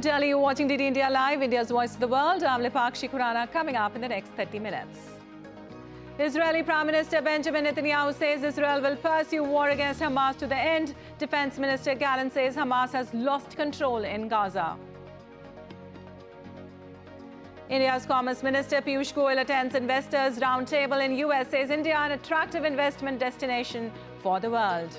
Delhi, you're watching DD India Live, India's Voice of the World. I'm Lipakshi Khurana, coming up in the next 30 minutes. Israeli Prime Minister Benjamin Netanyahu says Israel will pursue war against Hamas to the end. Defense Minister Gallant says Hamas has lost control in Gaza. India's Commerce Minister Piyush Goyal attends investors' roundtable in US, says India an attractive investment destination for the world.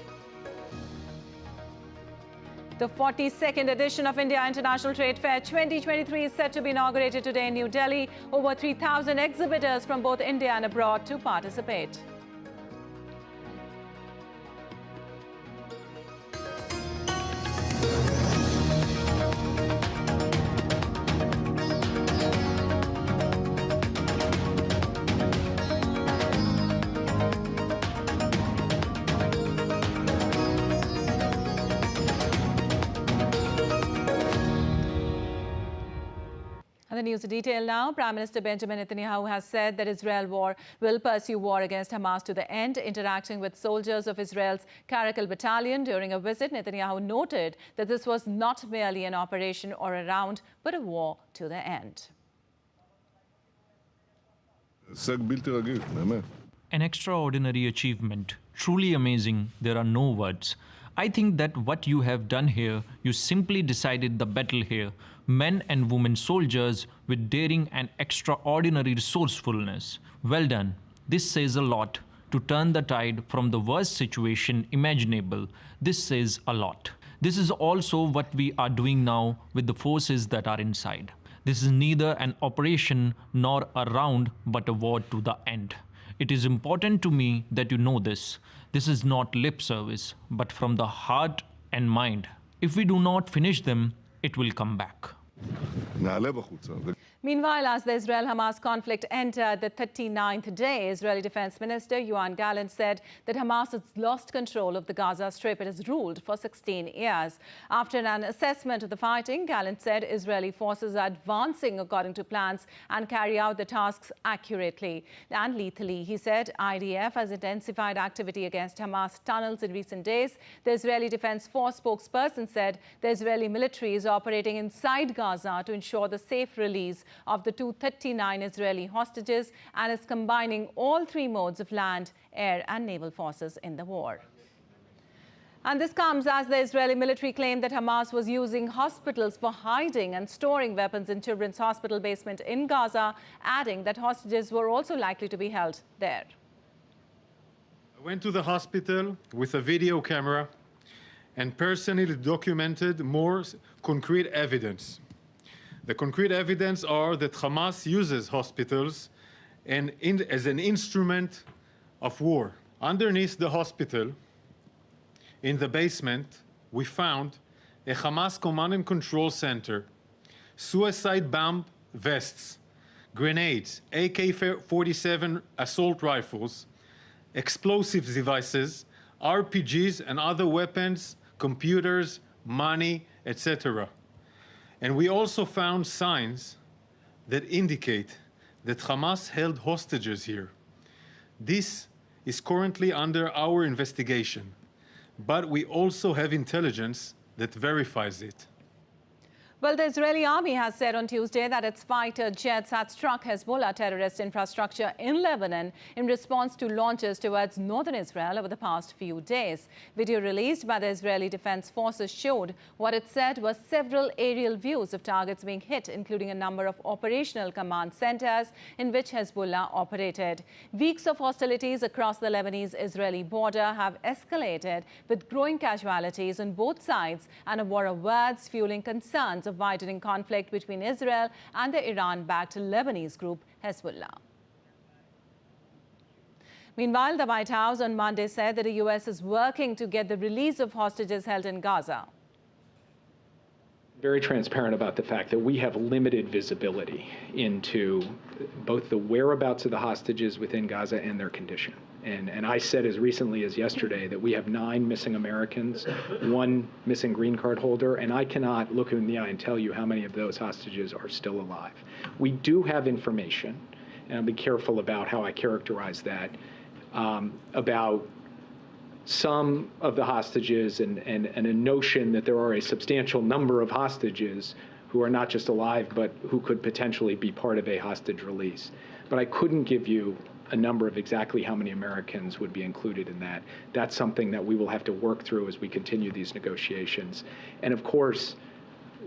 The 42nd edition of India International Trade Fair 2023 is set to be inaugurated today in New Delhi. Over 3,000 exhibitors from both India and abroad to participate. And the news in detail now. Prime Minister Benjamin Netanyahu has said that Israel will pursue war against Hamas to the end. Interacting with soldiers of Israel's Caracal Battalion during a visit, Netanyahu noted that this was not merely an operation or a round, but a war to the end. An extraordinary achievement, truly amazing. There are no words. I think that what you have done here, you simply decided the battle here. Men and women soldiers with daring and extraordinary resourcefulness. Well done. This says a lot. To turn the tide from the worst situation imaginable, this says a lot. This is also what we are doing now with the forces that are inside. This is neither an operation nor a round, but a war to the end. It is important to me that you know this. This is not lip service, but from the heart and mind. If we do not finish them, it will come back. Meanwhile, as the Israel-Hamas conflict entered the 39th day, Israeli Defense Minister Gallant said that Hamas has lost control of the Gaza Strip it has ruled for 16 years. After an assessment of the fighting, Gallant said Israeli forces are advancing according to plans and carry out the tasks accurately and lethally. He said IDF has intensified activity against Hamas tunnels in recent days. The Israeli Defense Force spokesperson said the Israeli military is operating inside Gaza to ensure the safe release of the 239 Israeli hostages and is combining all three modes of land, air and naval forces in the war. And this comes as the Israeli military claimed that Hamas was using hospitals for hiding and storing weapons in children's hospital basement in Gaza, adding that hostages were also likely to be held there. I went to the hospital with a video camera and personally documented more concrete evidence. The concrete evidence are that Hamas uses hospitals as an instrument of war. Underneath the hospital, in the basement, we found a Hamas command and control center, suicide bomb vests, grenades, AK-47 assault rifles, explosives devices, RPGs and other weapons, computers, money, etc. And we also found signs that indicate that Hamas held hostages here. This is currently under our investigation, but we also have intelligence that verifies it. Well, the Israeli army has said on Tuesday that its fighter jets had struck Hezbollah terrorist infrastructure in Lebanon in response to launches towards northern Israel over the past few days. Video released by the Israeli Defense Forces showed what it said was several aerial views of targets being hit, including a number of operational command centers in which Hezbollah operated. Weeks of hostilities across the Lebanese-Israeli border have escalated with growing casualties on both sides and a war of words fueling concerns of widening conflict between Israel and the Iran-backed Lebanese group Hezbollah. Meanwhile, the White House on Monday said that the U.S. is working to get the release of hostages held in Gaza. Very transparent about the fact that we have limited visibility into both the whereabouts of the hostages within Gaza and their condition. And I said as recently as yesterday that we have 9 missing Americans, 1 missing green card holder, and I cannot look in the eye and tell you how many of those hostages are still alive. We do have information, and I'll be careful about how I characterize that, about some of the hostages and a notion that there are a substantial number of hostages who are not just alive, but who could potentially be part of a hostage release. But I couldn't give you a number of exactly how many Americans would be included in that. That's something that we will have to work through as we continue these negotiations. And of course,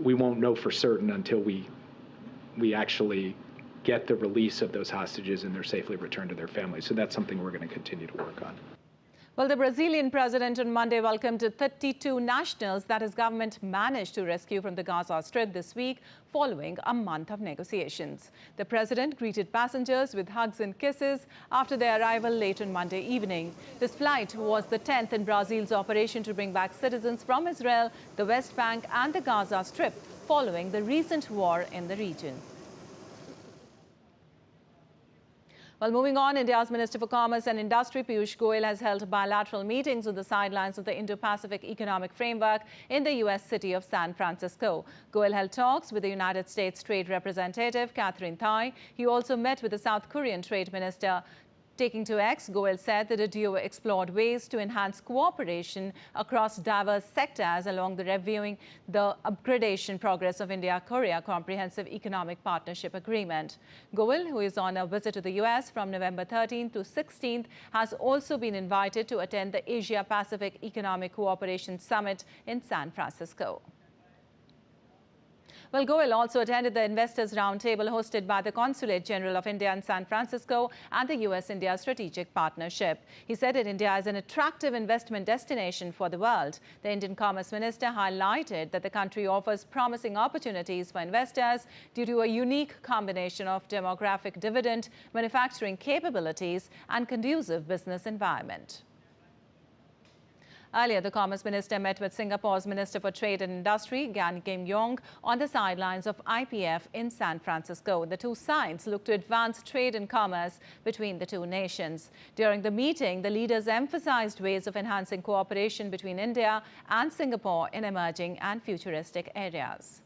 we won't know for certain until we actually get the release of those hostages and they're safely returned to their families. So that's something we're going to continue to work on. Well, the Brazilian president on Monday welcomed 32 nationals that his government managed to rescue from the Gaza Strip this week following a month of negotiations. The president greeted passengers with hugs and kisses after their arrival late on Monday evening. This flight was the 10th in Brazil's operation to bring back citizens from Israel, the West Bank and the Gaza Strip following the recent war in the region. Well, moving on, India's Minister for Commerce and Industry, Piyush Goyal, has held bilateral meetings on the sidelines of the Indo-Pacific Economic Framework in the U.S. city of San Francisco. Goyal held talks with the United States Trade Representative, Catherine Tai. He also met with the South Korean Trade Minister. Taking to X, Goyal said that the duo explored ways to enhance cooperation across diverse sectors along the reviewing the upgradation progress of India-Korea Comprehensive Economic Partnership Agreement. Goyal, who is on a visit to the U.S. from November 13th to 16th, has also been invited to attend the Asia-Pacific Economic Cooperation Summit in San Francisco. Well, Goyal also attended the Investors Roundtable hosted by the Consulate General of India in San Francisco and the U.S.-India Strategic Partnership. He said that India is an attractive investment destination for the world. The Indian Commerce Minister highlighted that the country offers promising opportunities for investors due to a unique combination of demographic dividend, manufacturing capabilities, and conducive business environment. Earlier, the Commerce Minister met with Singapore's Minister for Trade and Industry, Gan Kim Yong, on the sidelines of IPF in San Francisco. The two sides look to advance trade and commerce between the two nations. During the meeting, the leaders emphasized ways of enhancing cooperation between India and Singapore in emerging and futuristic areas.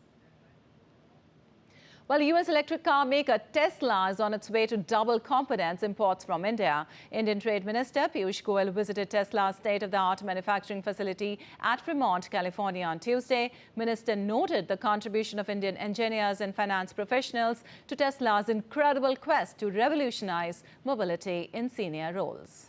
Well, U.S. electric car maker Tesla is on its way to double confidence imports from India. Indian Trade Minister Piyush Goyal visited Tesla's state-of-the-art manufacturing facility at Fremont, California on Tuesday. Minister noted the contribution of Indian engineers and finance professionals to Tesla's incredible quest to revolutionize mobility in senior roles.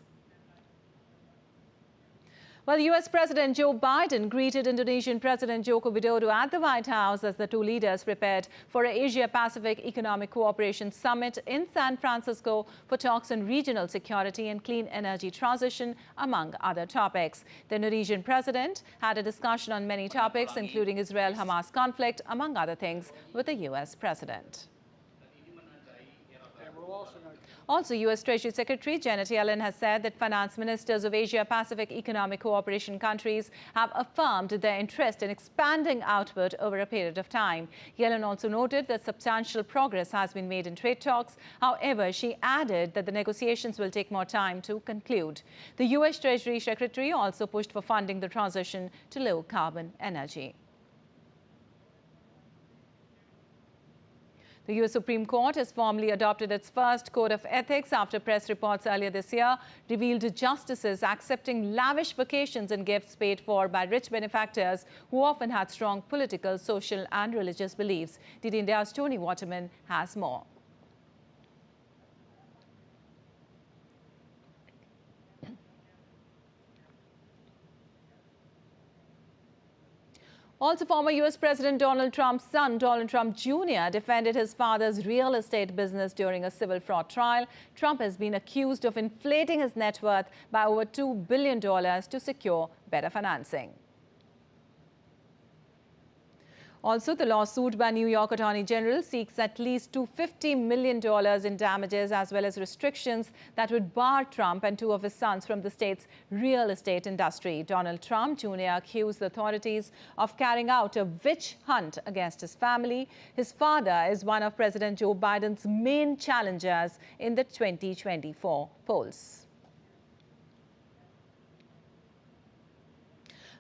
Well, U.S. President Joe Biden greeted Indonesian President Joko Widodo at the White House as the two leaders prepared for an Asia-Pacific Economic Cooperation Summit in San Francisco for talks on regional security and clean energy transition, among other topics. The Indonesian president had a discussion on many topics, including Israel-Hamas conflict, among other things, with the U.S. president. Also, U.S. Treasury Secretary Janet Yellen has said that finance ministers of Asia-Pacific Economic Cooperation countries have affirmed their interest in expanding output over a period of time. Yellen also noted that substantial progress has been made in trade talks. However, she added that the negotiations will take more time to conclude. The U.S. Treasury Secretary also pushed for funding the transition to low-carbon energy. The U.S. Supreme Court has formally adopted its first code of ethics after press reports earlier this year revealed justices accepting lavish vacations and gifts paid for by rich benefactors who often had strong political, social and religious beliefs. DD India's Tony Waterman has more. Also, former U.S. President Donald Trump's son, Donald Trump Jr., defended his father's real estate business during a civil fraud trial. Trump has been accused of inflating his net worth by over $2 billion to secure better financing. Also, the lawsuit by New York Attorney General seeks at least $250 million in damages as well as restrictions that would bar Trump and two of his sons from the state's real estate industry. Donald Trump Jr. accused the authorities of carrying out a witch hunt against his family. His father is one of President Joe Biden's main challengers in the 2024 polls.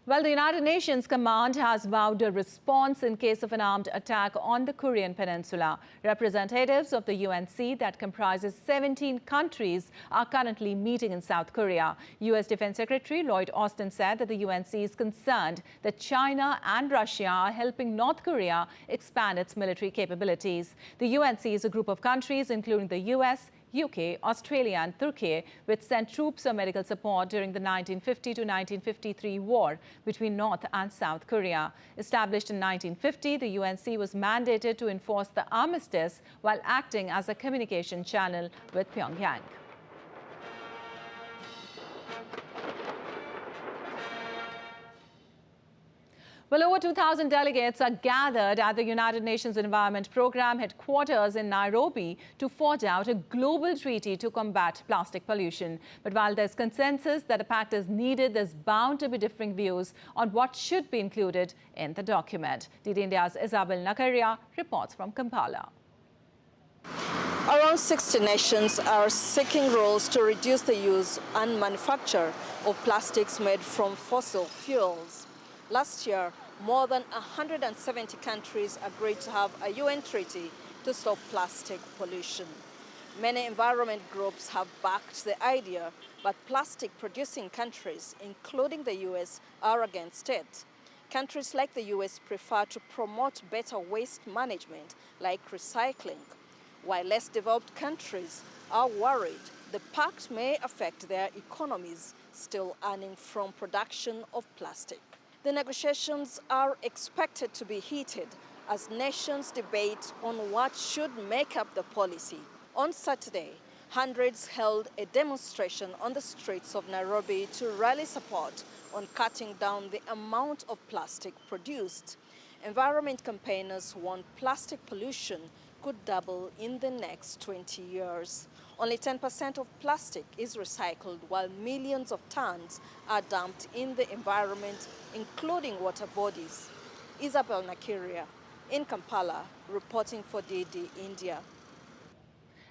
Well, the United Nations Command has vowed a response in case of an armed attack on the Korean Peninsula. Representatives of the UNC that comprises 17 countries are currently meeting in South Korea. U.S. Defense Secretary Lloyd Austin said that the UNC is concerned that China and Russia are helping North Korea expand its military capabilities. The UNC is a group of countries including the U.S., UK, Australia and Turkey, which sent troops or medical support during the 1950 to 1953 war between North and South Korea. Established in 1950, the UNC was mandated to enforce the armistice while acting as a communication channel with Pyongyang. Well, over 2,000 delegates are gathered at the United Nations Environment Programme headquarters in Nairobi to forge out a global treaty to combat plastic pollution. But while there's consensus that a pact is needed, there's bound to be differing views on what should be included in the document. DD India's Isabel Nakaria reports from Kampala. Around 60 nations are seeking rules to reduce the use and manufacture of plastics made from fossil fuels. Last year, more than 170 countries agreed to have a UN treaty to stop plastic pollution. Many environment groups have backed the idea, but plastic-producing countries, including the US, are against it. Countries like the US prefer to promote better waste management, like recycling, while less developed countries are worried the pact may affect their economies, still earning from production of plastic. The negotiations are expected to be heated as nations debate on what should make up the policy. On Saturday, hundreds held a demonstration on the streets of Nairobi to rally support on cutting down the amount of plastic produced. Environment campaigners warn plastic pollution could double in the next 20 years. Only 10% of plastic is recycled, while millions of tons are dumped in the environment, including water bodies. Isabel Nakiria in Kampala, reporting for DD India.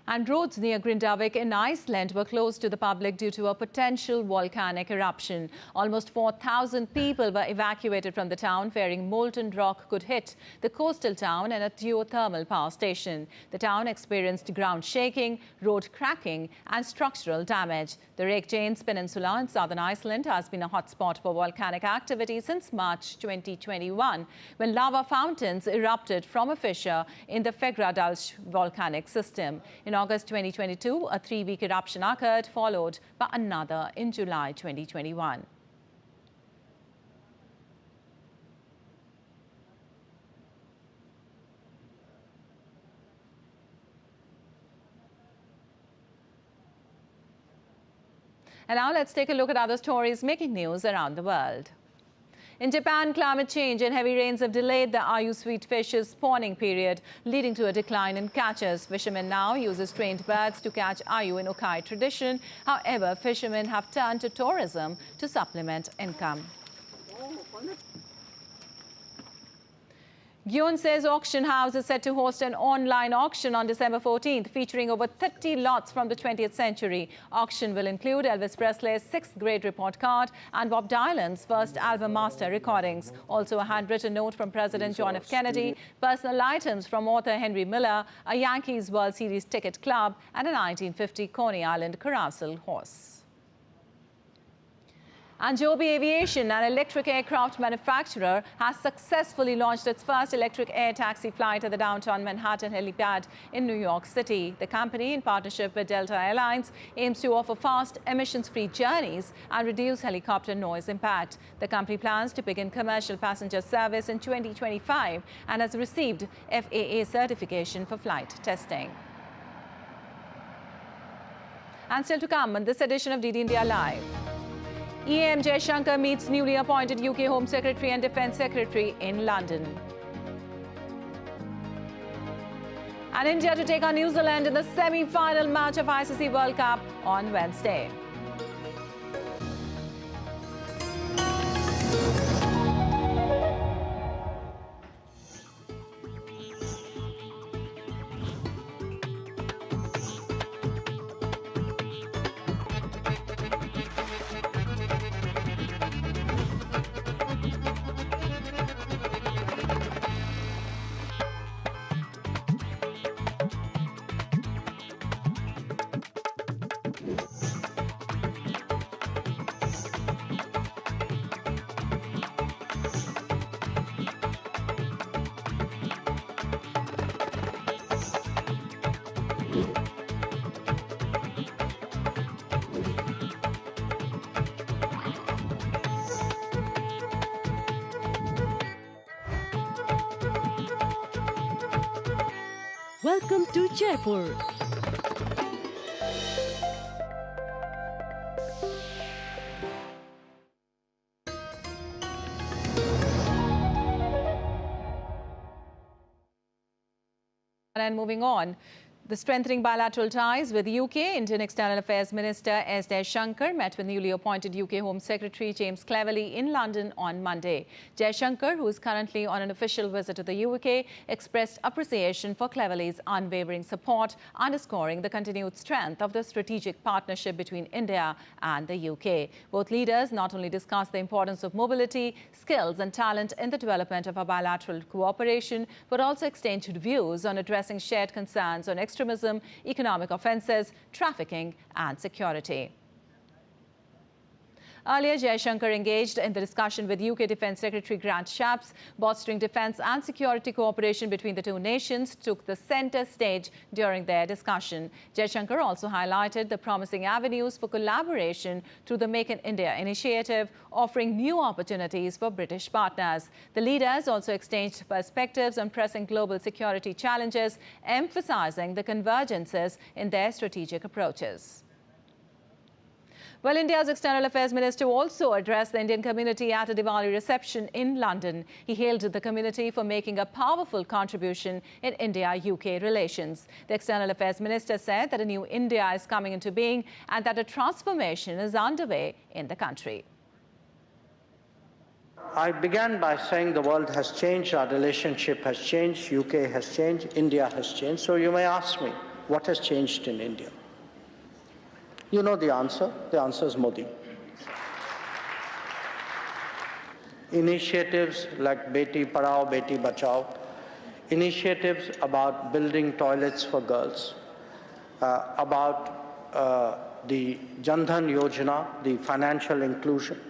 And roads near Grindavik in Iceland were closed to the public due to a potential volcanic eruption. Almost 4,000 people were evacuated from the town, fearing molten rock could hit the coastal town and a geothermal power station. The town experienced ground shaking, road cracking and structural damage. The Reykjanes Peninsula in southern Iceland has been a hotspot for volcanic activity since March 2021, when lava fountains erupted from a fissure in the Fagradalsj volcanic system. In August 2022, a 3-week eruption occurred, followed by another in July 2021. And now let's take a look at other stories making news around the world. In Japan, climate change and heavy rains have delayed the Ayu sweet fish's spawning period, leading to a decline in catches. Fishermen now use trained birds to catch Ayu in Okai tradition. However, fishermen have turned to tourism to supplement income. Gyeonse's auction house is set to host an online auction on December 14th, featuring over 30 lots from the 20th century. Auction will include Elvis Presley's 6th grade report card and Bob Dylan's first album master recordings. Also a handwritten note from President John F. Kennedy, personal items from author Henry Miller, a Yankees World Series ticket club, and a 1950 Coney Island carousel horse. And Joby Aviation, an electric aircraft manufacturer, has successfully launched its first electric air taxi flight at the downtown Manhattan helipad in New York City. The company, in partnership with Delta Airlines, aims to offer fast, emissions-free journeys and reduce helicopter noise impact. The company plans to begin commercial passenger service in 2025 and has received FAA certification for flight testing. And still to come on this edition of DD India Live. EAM Jaishankar meets newly appointed UK Home Secretary and Defence Secretary in London. And India to take on New Zealand in the semi-final match of ICC World Cup on Wednesday. Welcome to Jaipur. And moving on, the strengthening bilateral ties with the UK, Indian External Affairs Minister S. Jaishankar met with newly appointed UK Home Secretary James Cleverly in London on Monday. Jaishankar, who is currently on an official visit to the UK, expressed appreciation for Cleverly's unwavering support, underscoring the continued strength of the strategic partnership between India and the UK. Both leaders not only discussed the importance of mobility, skills and talent in the development of our bilateral cooperation, but also exchanged views on addressing shared concerns on extremism, economic offences, trafficking and security. Earlier, Jaishankar engaged in the discussion with UK Defence Secretary Grant Shapps. Bolstering defence and security cooperation between the two nations took the centre stage during their discussion. Jaishankar also highlighted the promising avenues for collaboration through the Make in India initiative, offering new opportunities for British partners. The leaders also exchanged perspectives on pressing global security challenges, emphasising the convergences in their strategic approaches. Well, India's External Affairs Minister also addressed the Indian community at a Diwali reception in London. He hailed the community for making a powerful contribution in India-UK relations. The External Affairs Minister said that a new India is coming into being and that a transformation is underway in the country. I began by saying the world has changed, our relationship has changed, UK has changed, India has changed. So you may ask me, what has changed in India? You know the answer. The answer is Modi. Initiatives like Beti Padhao, Beti Bachao, initiatives about building toilets for girls, about the Jan Dhan Yojana, the financial inclusion,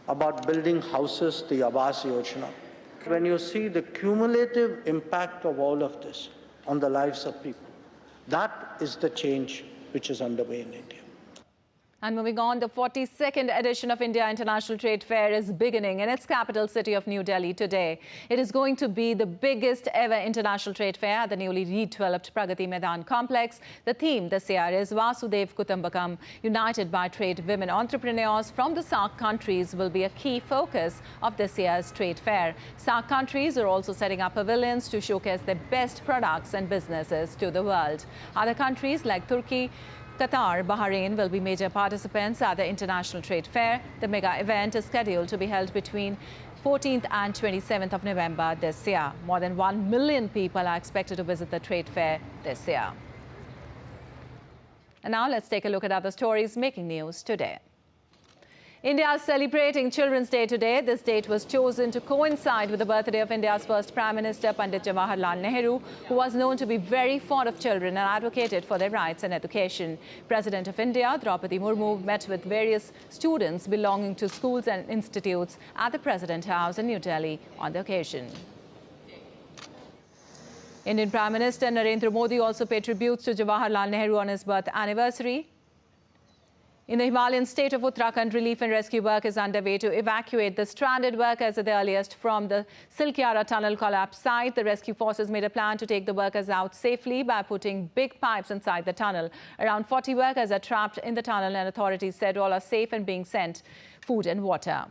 about building houses, the Awas Yojana. When you see the cumulative impact of all of this on the lives of people, that is the change which is underway in India. And moving on, the 42nd edition of India International Trade Fair is beginning in its capital city of New Delhi today. It is going to be the biggest ever international trade fair at the newly redeveloped Pragati Maidan complex. The theme this year is Vasudev Kutumbakam. United by Trade Women Entrepreneurs from the SAARC countries will be a key focus of this year's trade fair. SAARC countries are also setting up pavilions to showcase their best products and businesses to the world. Other countries like Turkey, Qatar, Bahrain will be major participants at the International Trade Fair. The mega event is scheduled to be held between 14th and 27th of November this year. More than 1 million people are expected to visit the trade fair this year. And now let's take a look at other stories making news today. India is celebrating Children's Day today. This date was chosen to coincide with the birthday of India's first Prime Minister, Pandit Jawaharlal Nehru, who was known to be very fond of children and advocated for their rights and education. President of India, Draupadi Murmu, met with various students belonging to schools and institutes at the President House in New Delhi on the occasion. Indian Prime Minister Narendra Modi also paid tributes to Jawaharlal Nehru on his birth anniversary. In the Himalayan state of Uttarakhand, relief and rescue work is underway to evacuate the stranded workers at the earliest from the Silkyara tunnel collapse site. The rescue forces made a plan to take the workers out safely by putting big pipes inside the tunnel. Around 40 workers are trapped in the tunnel and authorities said all are safe and being sent food and water.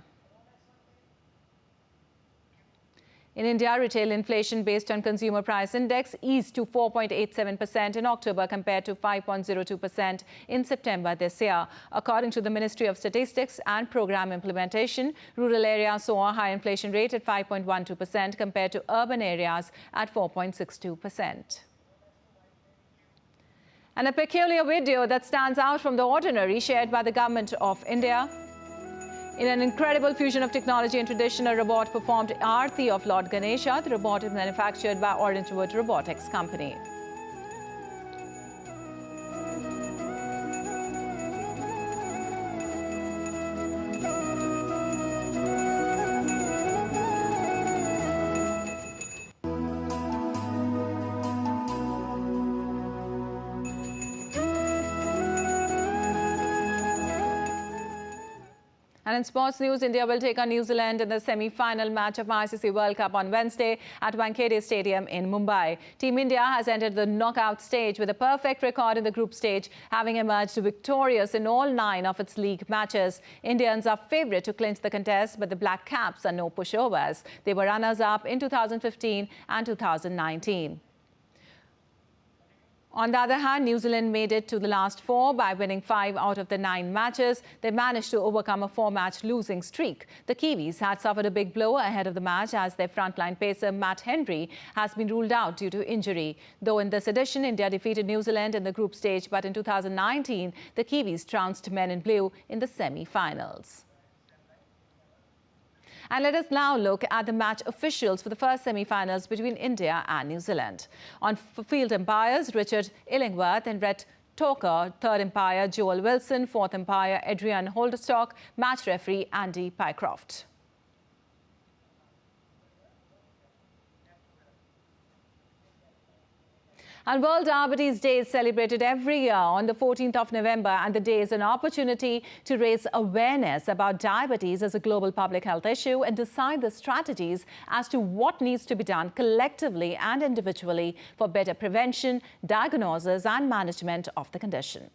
In India, retail inflation based on consumer price index eased to 4.87% in October compared to 5.02% in September this year. According to the Ministry of Statistics and Program Implementation, rural areas saw a high inflation rate at 5.12% compared to urban areas at 4.62%. And a peculiar video that stands out from the ordinary shared by the Government of India. In an incredible fusion of technology and tradition, a robot performed Aarti of Lord Ganesha. The robot is manufactured by Orangewood Robotics Company. And And in sports news, India will take on New Zealand in the semi-final match of ICC World Cup on Wednesday at Wankhede Stadium in Mumbai. Team India has entered the knockout stage with a perfect record in the group stage, having emerged victorious in all 9 of its league matches. Indians are favourite to clinch the contest, but the Black Caps are no pushovers. They were runners-up in 2015 and 2019. On the other hand, New Zealand made it to the last 4 by winning 5 out of the 9 matches. They managed to overcome a 4-match losing streak. The Kiwis had suffered a big blow ahead of the match as their frontline pacer Matt Henry has been ruled out due to injury. Though in this edition, India defeated New Zealand in the group stage, but in 2019, the Kiwis trounced men in blue in the semi-finals. And let us now look at the match officials for the first semi-finals between India and New Zealand. On field umpires, Richard Illingworth and Rhett Talker; third umpire, Joel Wilson; fourth umpire, Adrian Holderstock; match referee, Andy Pycroft. And World Diabetes Day is celebrated every year on the 14th of November, and the day is an opportunity to raise awareness about diabetes as a global public health issue and decide the strategies as to what needs to be done collectively and individually for better prevention, diagnosis and management of the condition.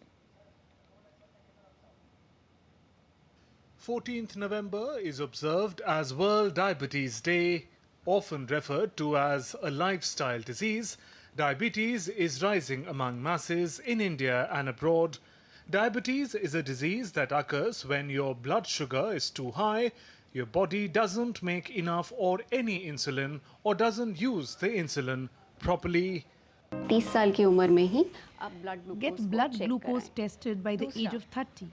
14th November is observed as World Diabetes Day, often referred to as a lifestyle disease. Diabetes is rising among masses in India and abroad. Diabetes is a disease that occurs when your blood sugar is too high, your body doesn't make enough or any insulin or doesn't use the insulin properly. 30 साल की उम्र में ही Get blood glucose tested by the age of 30.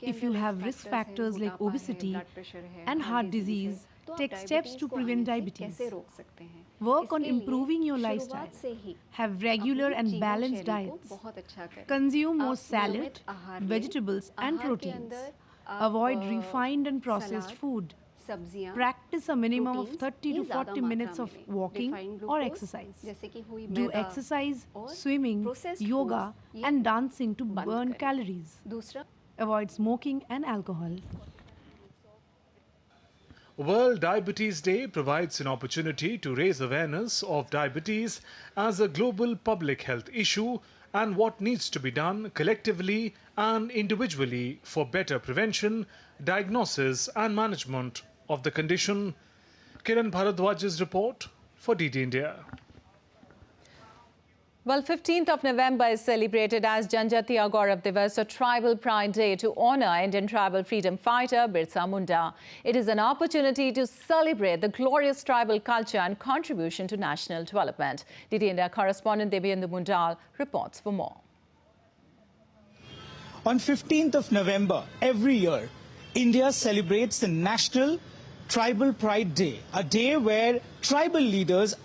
If you have risk factors like obesity and heart disease, take steps to prevent diabetes. Work on improving your lifestyle. Have regular and balanced diets. Consume more salad, vegetables and proteins. Avoid refined and processed food. Practice a minimum of 30 to 40 minutes of walking or exercise. Do exercise, swimming, yoga and dancing to burn calories. Avoid smoking and alcohol. World Diabetes Day provides an opportunity to raise awareness of diabetes as a global public health issue and what needs to be done collectively and individually for better prevention, diagnosis and management of the condition. Kiran Bharadwaj's report for DD India. Well, 15th of November is celebrated as Janjatiya Gaurav Divas, or Tribal Pride Day, to honour Indian tribal freedom fighter Birsa Munda. It is an opportunity to celebrate the glorious tribal culture and contribution to national development. DD India correspondent Devendra Mundal reports for more. On 15th of November every year, India celebrates the National Tribal Pride Day, a day where tribal leaders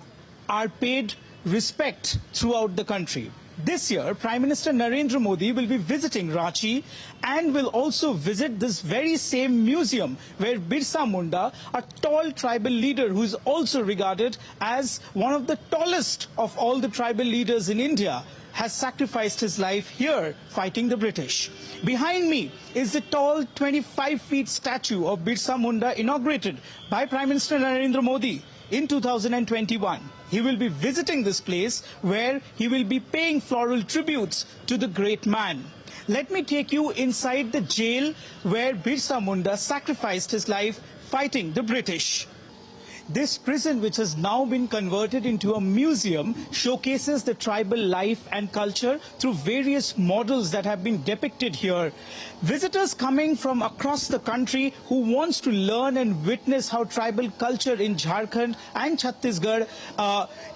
are paid respect throughout the country. This year, Prime Minister Narendra Modi will be visiting Ranchi and will also visit this very same museum where Birsa Munda, a tall tribal leader who is also regarded as one of the tallest of all the tribal leaders in India, has sacrificed his life here fighting the British. Behind me is the tall 25-feet statue of Birsa Munda inaugurated by Prime Minister Narendra Modi in 2021. He will be visiting this place where he will be paying floral tributes to the great man. Let me take you inside the jail where Birsa Munda sacrificed his life fighting the British. This prison, which has now been converted into a museum, showcases the tribal life and culture through various models that have been depicted here. Visitors coming from across the country who wants to learn and witness how tribal culture in Jharkhand and Chhattisgarh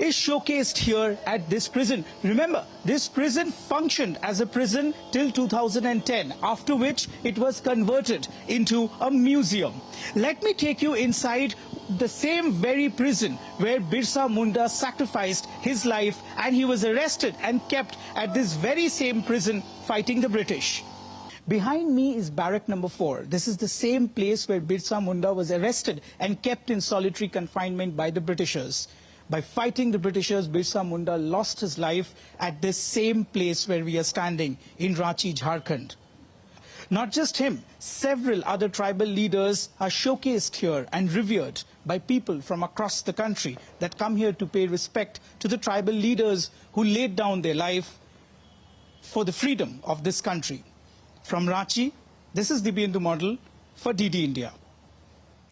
is showcased here at this prison. Remember, this prison functioned as a prison till 2010, after which it was converted into a museum. Let me take you inside the same very prison where Birsa Munda sacrificed his life, and he was arrested and kept at this very same prison fighting the British. Behind me is barrack number 4. This is the same place where Birsa Munda was arrested and kept in solitary confinement by the Britishers. By fighting the Britishers, Birsa Munda lost his life at this same place where we are standing in Ranchi, Jharkhand. Not just him, several other tribal leaders are showcased here and revered by people from across the country that come here to pay respect to the tribal leaders who laid down their life for the freedom of this country. From Ranchi, this is Dibyendu Model for DD India.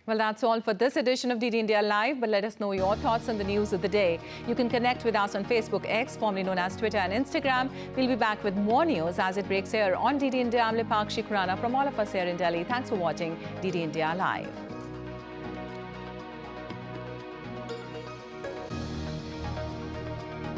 Well, that's all for this edition of DD India Live, but let us know your thoughts on the news of the day. You can connect with us on Facebook X, formerly known as Twitter, and Instagram. We'll be back with more news as it breaks here on DD India. I'm Lipakshi Khurana from all of us here in Delhi. Thanks for watching DD India Live.